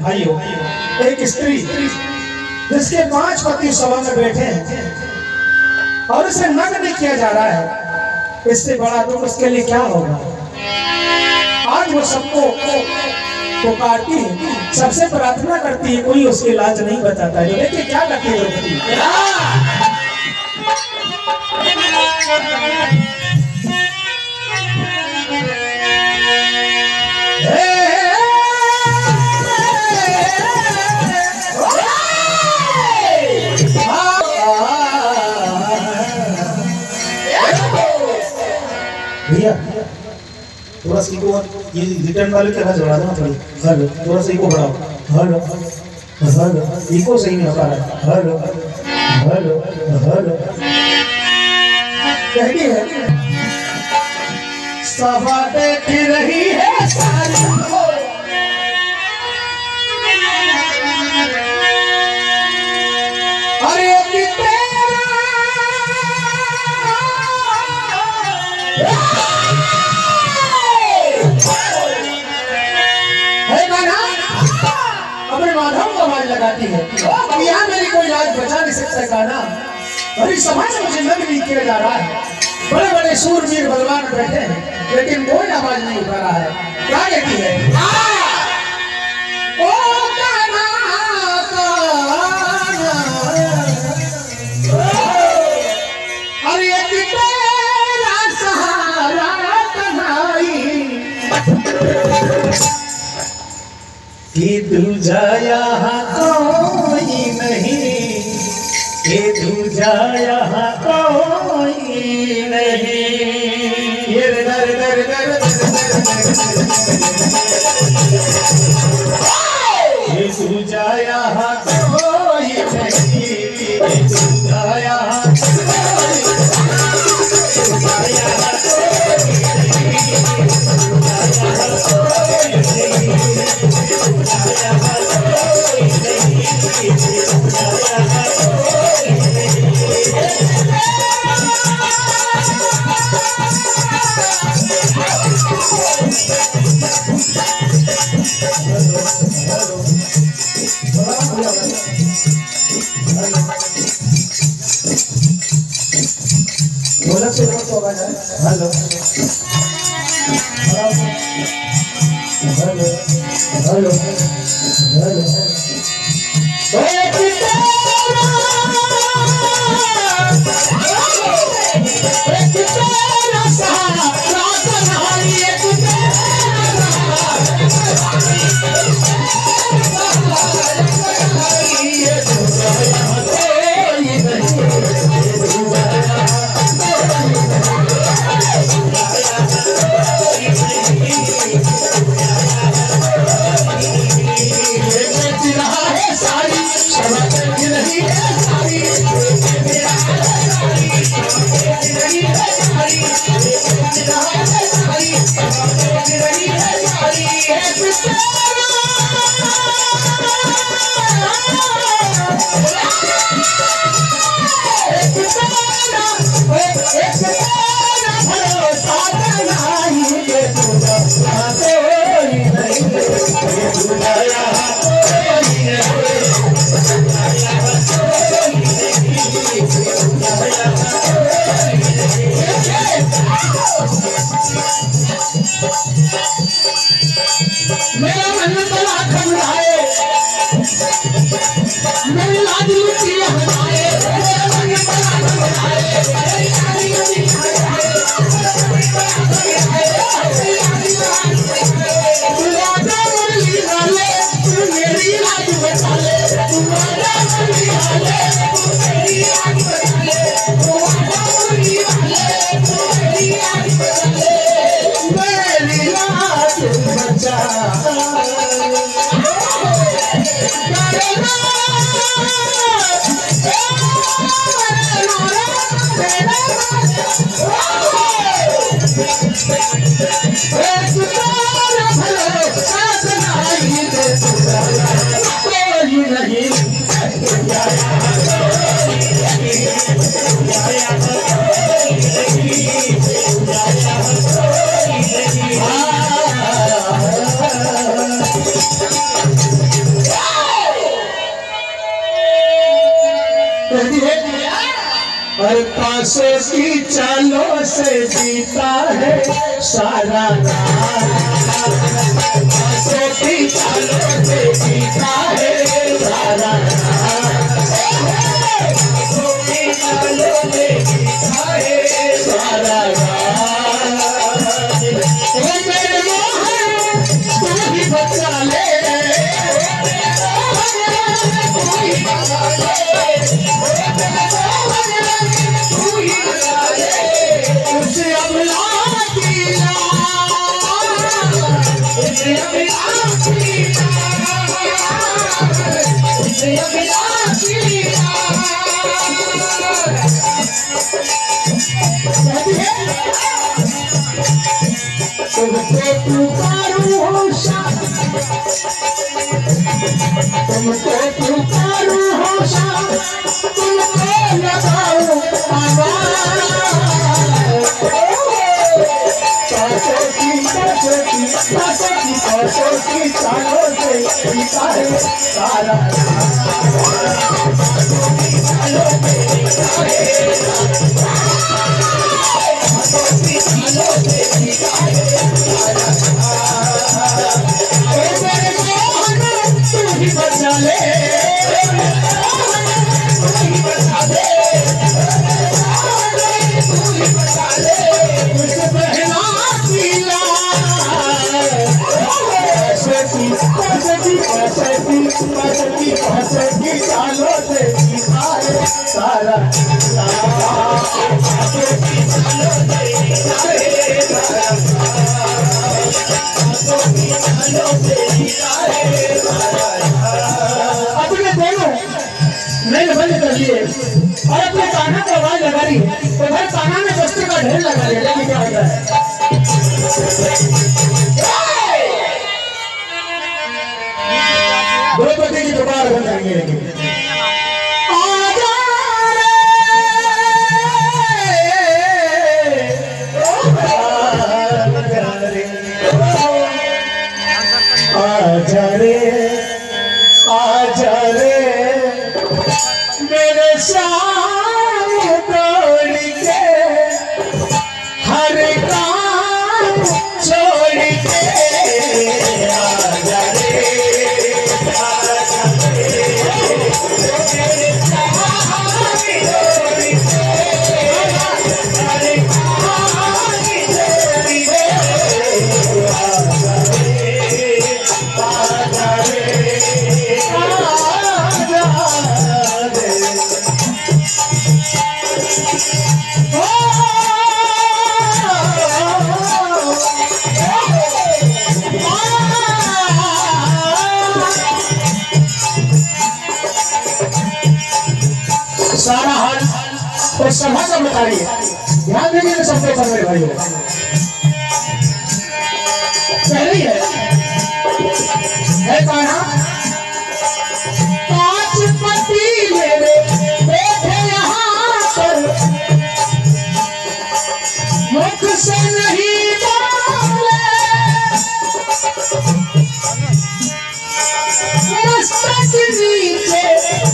भाइयों, एक स्त्री जिसके 5 पति सभा में बैठे हैं और उसे नग्न किया जा रहा है, इससे बड़ा दुख उसके लिए क्या होगा। आज वो सबको पुकारती है, सबसे प्रार्थना करती है, कोई उसकी लाज नहीं बताता है। देखिए क्या करती है द्रौपदी। भैया थोड़ा सी को ये रिटर्न वाले क्या जोड़ा देना थोड़ी। हेलो थोड़ा सा इको बढ़ाओ। हेलो हेलो इको सही नहीं हो पा रहा। हेलो हेलो हेलो कहती है सभा देख रही है सारी अरे अपने माधव को आवाज लगाती है। अब यहाँ मेरी कोई लाज बचा नहीं सकता गाना। बड़ी सभा से मुझे नग्न नहीं किया जा रहा है। बड़े बड़े सूरवीर बलवान बैठे हैं, लेकिन कोई आवाज नहीं उठा रहा है। क्या कहती है? ओ गाना अरे तेरा सहारा कन्हाई कि दूजा यहाँ कोई नहीं, कि दूजा यहाँ कोई नहीं। ये दर दर दर ये दूजा यहाँ कोई नहीं, ये दूजा यहाँ ढोलक से तो आवाज है। हेलो हेलो हेलो हेलो मेरा मन बड़ा घबराए, मेरी लाज लुटी हटाए, मेरा मन बड़ा घबराए, तू राजा मुरली वाले, तू मेरी लाज बचा ले, तू राजा मुरली वाले, तू मेरी लाज बचा ले, तू राजा मुरली वाले, तू मेरी लाज बचा ले, मेरी लाज बचा। और पासों की चालों से जीता है सारा पासों की चालों से जीता है सारा पासों की चालों से जीता है सारा मेरे मोहन तू ही बचा ले तुमको पुकारू हो शाम तुमको लगाओ पासों की चालों से जीता है सारा बचा ले चालों से जीता है सारा अपने दोनों नए बंद कर लिए और अपने कान्हा को आवाज लगा रही है तो भाई कान्हा ने बस्ते का ढेर लगा लिया लेकिन क्या होता है द्रौपदी की दोबारा बंद करेंगे लेकिन आजा रे मेरे सामने तोड़ के हर काम छोड़ के आजा रे मेरे सामने तोड़ के हर काम छोड़ के आजा सारा हाल और सभा का बता रही है ध्यान देंगे तो सबके ऊपर मेरे भाई पहले ही है कान्हा पांच पति मेरे बैठे यहाँ पर मुख से नहीं बोले मस्तक नीचे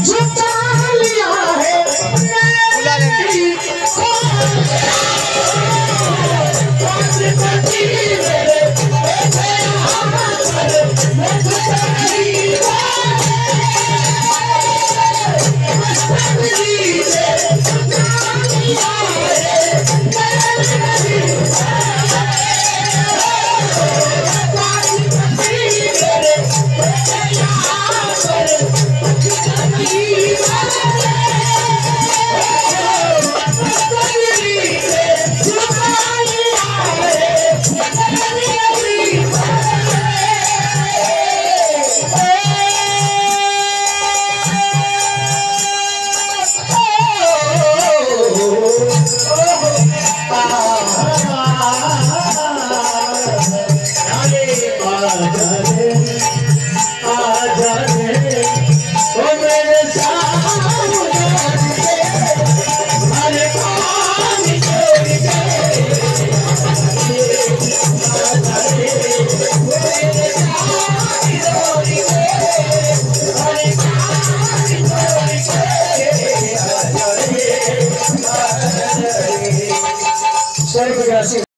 झुका लिया है स्वर्गवासी